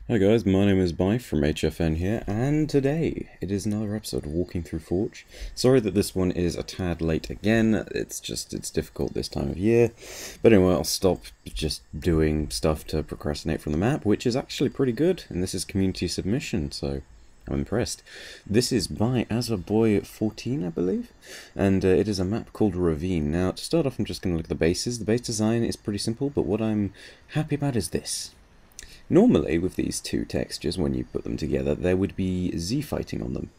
Hi guys, my name is Bi from HFN here, and today it is another episode of Walking Through Forge. Sorry that this one is a tad late again, it's difficult this time of year. But anyway, I'll stop just doing stuff to procrastinate from the map, which is actually pretty good, and this is community submission, so I'm impressed. This is by Azzerboy14, I believe, and it is a map called Ravine. Now, to start off, I'm just going to look at the bases. The base design is pretty simple, but what I'm happy about is this. Normally, with these two textures, when you put them together, there would be Z-fighting on them.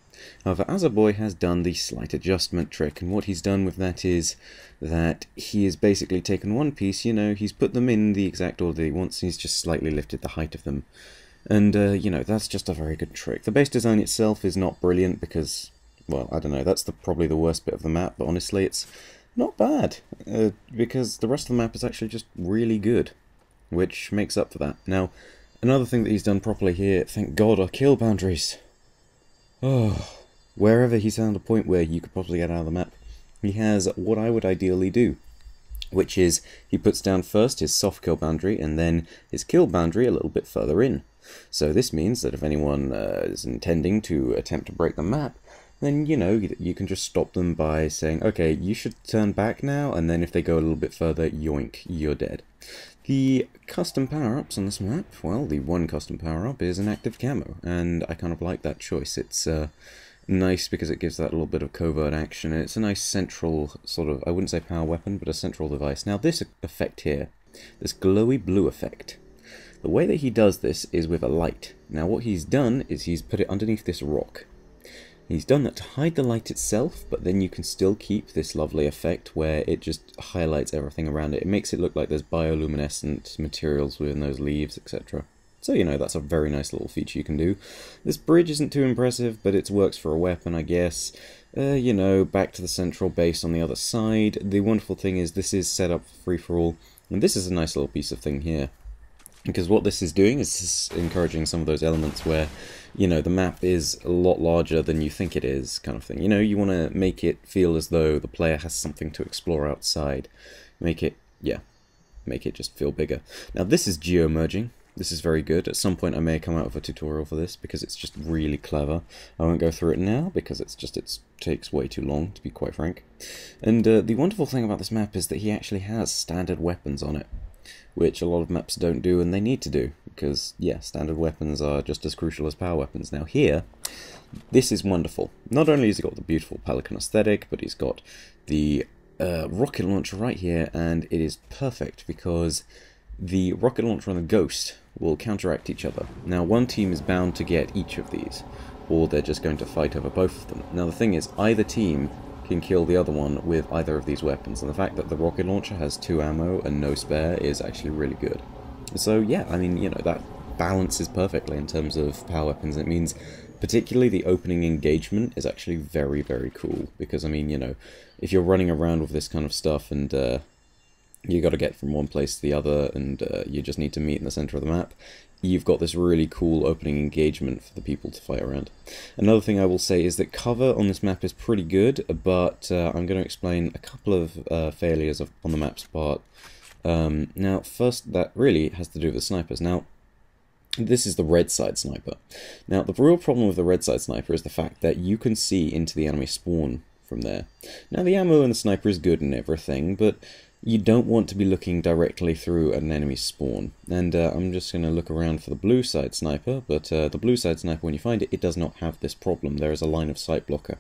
However, Azzerboy has done the slight adjustment trick, and what he's done with that is that he has basically taken one piece, he's put them in the exact order he wants, and he's just slightly lifted the height of them. And, that's just a very good trick. The base design itself is not brilliant because, well, I don't know, that's probably the worst bit of the map, but honestly, it's not bad, because the rest of the map is actually just really good, which makes up for that. Now, another thing that he's done properly here, thank God, are kill boundaries. Oh, wherever he's found a point where you could probably get out of the map, he has what I would ideally do, which is he puts down first his soft kill boundary and then his kill boundary a little bit further in. So this means that if anyone is intending to attempt to break the map, then, you can just stop them by saying, okay, you should turn back now, and then if they go a little bit further, yoink, you're dead. The custom power-ups on this map, well, the one custom power-up is an active camo, and I kind of like that choice. It's nice because it gives that little bit of covert action, and it's a nice central sort of, I wouldn't say power weapon, but a central device. Now this effect here, this glowy blue effect, the way that he does this is with a light. Now what he's done is he's put it underneath this rock. He's done that to hide the light itself, but then you can still keep this lovely effect where it just highlights everything around it. It makes it look like there's bioluminescent materials within those leaves, etc. So, that's a very nice little feature you can do. This bridge isn't too impressive, but it works for a weapon, I guess. Back to the central base on the other side. The wonderful thing is this is set up for free-for-all, and this is a nice little piece of thing here. Because what this is doing is encouraging some of those elements where, the map is a lot larger than you think it is, kind of thing. You want to make it feel as though the player has something to explore outside. Make it just feel bigger. Now this is geo-merging. This is very good. At some point I may come out with a tutorial for this because it's just really clever. I won't go through it now because it takes way too long, to be quite frank. And the wonderful thing about this map is that he actually has standard weapons on it, which a lot of maps don't do, and they need to do, because, yeah, standard weapons are just as crucial as power weapons. Now here, this is wonderful. Not only has he got the beautiful pelican aesthetic, but he's got the rocket launcher right here, and it is perfect, because the rocket launcher and the ghost will counteract each other. Now, one team is bound to get each of these, or they're just going to fight over both of them. Now, the thing is, either team can kill the other one with either of these weapons, and the fact that the rocket launcher has 2 ammo and no spare is actually really good. So yeah, that balances perfectly in terms of power weapons. It means particularly the opening engagement is actually very, very cool, because if you're running around with this kind of stuff and you got to get from one place to the other, and you just need to meet in the center of the map, you've got this really cool opening engagement for the people to fight around. Another thing I will say is that cover on this map is pretty good, but I'm going to explain a couple of failures on the map's part. Now, first, that really has to do with the snipers. Now, this is the red side sniper. Now, the real problem with the red side sniper is the fact that you can see into the enemy spawn from there. Now, the ammo in the sniper is good and everything, but you don't want to be looking directly through an enemy spawn. And I'm just going to look around for the blue side sniper, but the blue side sniper, when you find it, it does not have this problem. There is a line of sight blocker.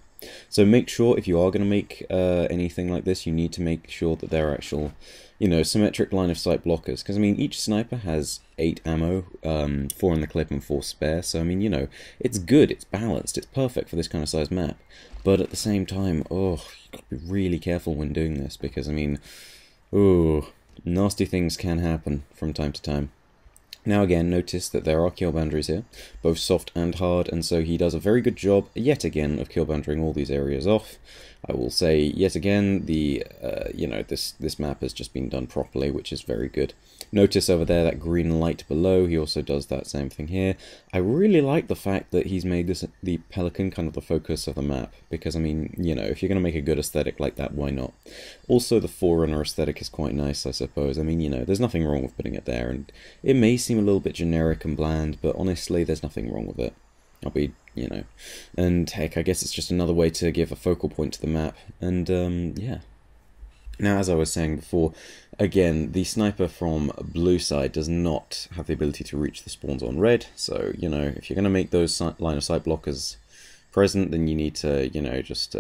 So make sure, if you are going to make anything like this, you need to make sure that there are actual, symmetric line of sight blockers. Because, each sniper has 8 ammo, 4 in the clip and 4 spare. So, it's good, it's balanced, it's perfect for this kind of size map. But at the same time, you've got to be really careful when doing this, because, nasty things can happen from time to time. Now again, notice that there are kill boundaries here, both soft and hard, and so he does a very good job, yet again, of kill boundarying all these areas off. I will say, yet again, this map has just been done properly, which is very good. Notice over there that green light below, he also does that same thing here. I really like the fact that he's made the pelican kind of the focus of the map, because, if you're going to make a good aesthetic like that, why not? Also, the Forerunner aesthetic is quite nice, I suppose. There's nothing wrong with putting it there, and it may seem seem a little bit generic and bland, but honestly, there's nothing wrong with it. I'll be, you know, and heck, I guess it's just another way to give a focal point to the map, and yeah. Now, as I was saying before, again, the sniper from blue side does not have the ability to reach the spawns on red, so, you know, if you're going to make those line of sight blockers present, then you need to, you know, just,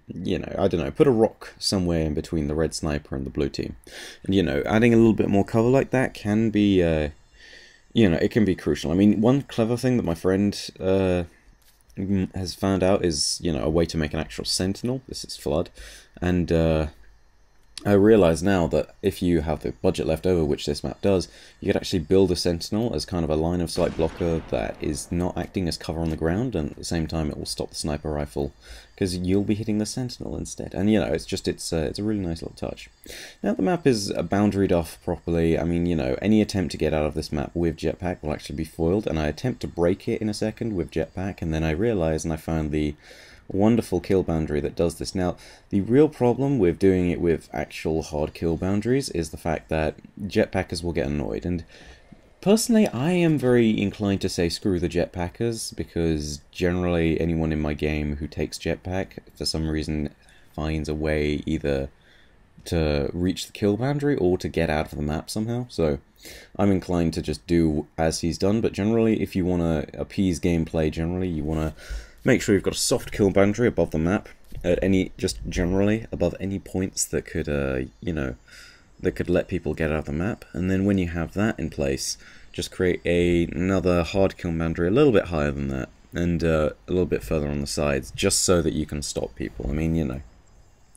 you know, I don't know, put a rock somewhere in between the red sniper and the blue team. And, you know, adding a little bit more cover like that can be, you know, it can be crucial. I mean, one clever thing that my friend has found out is, you know, a way to make an actual sentinel. This is Flood. And I realise now that if you have the budget left over, which this map does, you could actually build a sentinel as kind of a line of sight blocker that is not acting as cover on the ground, and at the same time it will stop the sniper rifle, because you'll be hitting the sentinel instead. And you know, it's just, it's a really nice little touch. Now the map is boundaried off properly. I mean, you know, any attempt to get out of this map with jetpack will actually be foiled, and I attempt to break it in a second with jetpack, and then I realise and I found the wonderful kill boundary that does this. Now, the real problem with doing it with actual hard kill boundaries is the fact that jetpackers will get annoyed, and personally I am very inclined to say screw the jetpackers, because generally anyone in my game who takes jetpack for some reason finds a way either to reach the kill boundary or to get out of the map somehow, so I'm inclined to just do as he's done. But generally, if you want to appease gameplay, generally you want to make sure you've got a soft kill boundary above the map, at any, just generally above any points that could, you know, that could let people get out of the map. And then when you have that in place, just create another hard kill boundary a little bit higher than that, and a little bit further on the sides, just so that you can stop people. I mean, you know,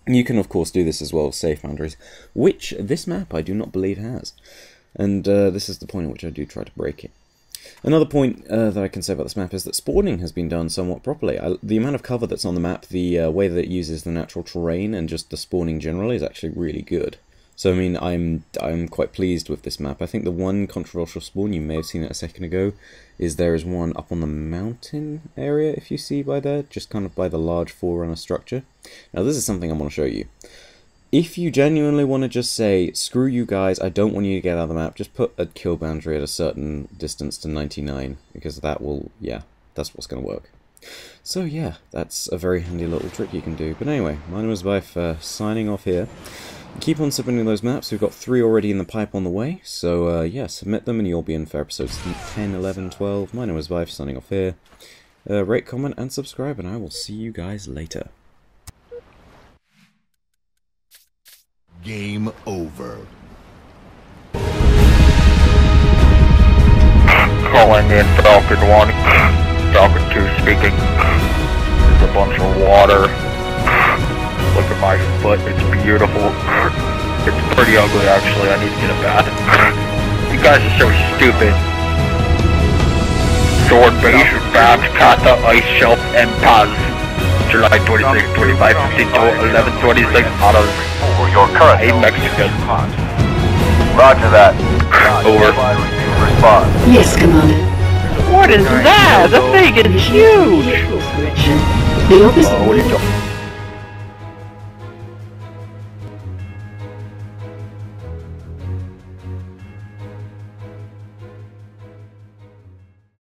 you can of course do this as well with safe boundaries, which this map I do not believe has. And this is the point at which I do try to break it. Another point that I can say about this map is that spawning has been done somewhat properly. The amount of cover that's on the map, the way that it uses the natural terrain, and just the spawning generally is actually really good. So I mean, I'm quite pleased with this map. I think the one controversial spawn, you may have seen it a second ago, is there is one up on the mountain area, if you see by there, just kind of by the large forerunner structure. Now this is something I want to show you. If you genuinely want to just say, screw you guys, I don't want you to get out of the map, just put a kill boundary at a certain distance to 99, because that will, yeah, that's what's going to work. So yeah, that's a very handy little trick you can do. But anyway, my name is Bife, signing off here. Keep on submitting those maps. We've got 3 already in the pipe on the way, so yeah, submit them and you'll be in for episodes 10, 11, 12. My name is Bife, signing off here. Rate, comment, and subscribe, and I will see you guys later. Game over. Calling in Falcon 1, Falcon 2 speaking. There's a bunch of water. Look at my foot, it's beautiful. It's pretty ugly actually, I need to get a bath. You guys are so stupid. Sword base, Babs, Kata, Ice Shelf, and Paz. July 26, 25, 52, 11, 26, out of your current Mexican. Roger that. Over. Respond. Yes, Commander. What is that? The thing is huge! The opposite. What are you talking?